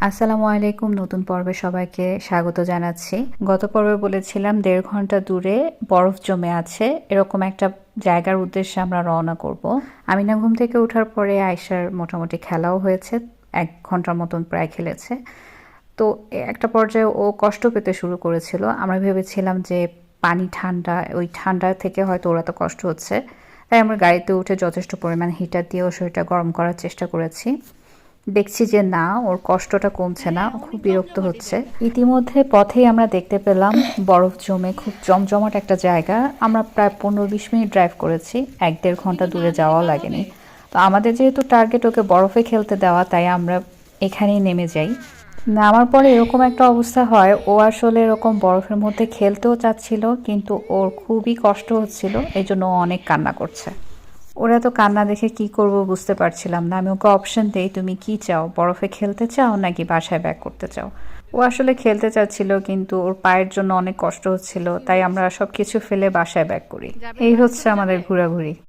আসসালামু আলাইকুম। নতুন পর্বে সবাইকে স্বাগত জানাচ্ছি। গত পর্বে বলেছিলাম ১.৫ ঘন্টা দূরে বরফ জমে আছে, এরকম একটা জায়গার উদ্দেশ্যে আমরা রওনা করব। আমিনা ঘুম থেকে ওঠার পরে আয়েশার মোটামুটি খেলাও হয়েছে, ১ ঘন্টার মতন প্রায় খেলেছে। তো একটা পর্যায়ে ও কষ্ট পেতে শুরু করেছিল। আমরা ভেবেছিলাম যে পানি ঠান্ডা, ওই ঠান্ডা থেকে হয়তো ওর এত কষ্ট হচ্ছে। তাই আমরা গাড়িতে উঠে যথেষ্ট পরিমাণ হিটার দিয়ে ওর শরীরটা গরম করার চেষ্টা করেছি। দেখছি যে না, ওর কষ্টটা কমছে না, ও খুব বিরক্ত হচ্ছে। ইতিমধ্যে পথেই আমরা দেখতে পেলাম বরফ জমে খুব জমজমাট একটা জায়গা। আমরা প্রায় ১৫-২০ মিনিট ড্রাইভ করেছি, ১-১.৫ ঘন্টা দূরে যাওয়াও লাগেনি। তো আমাদের যেহেতু টার্গেট ওকে বরফে খেলতে দেওয়া, তাই আমরা এখানেই নেমে যাই। নামার পরে এরকম একটা অবস্থা হয়, ও আসলে এরকম বরফের মধ্যে খেলতেও চাচ্ছিল, কিন্তু ওর খুবই কষ্ট হচ্ছিল, এই জন্য ও অনেক কান্না করছে। ওরা তো কান্না দেখে কি করব বুঝতে পারছিলাম না। আমি ওকে অপশন দেই, তুমি কি চাও, বরফে খেলতে চাও নাকি বাসায় ব্যাক করতে চাও? ও আসলে খেলতে চাচ্ছিল, কিন্তু ওর পায়ের জন্য অনেক কষ্ট হচ্ছিল, তাই আমরা সবকিছু ফেলে বাসায় ব্যাক করি। এই হচ্ছে আমাদের ঘোরাঘুরি।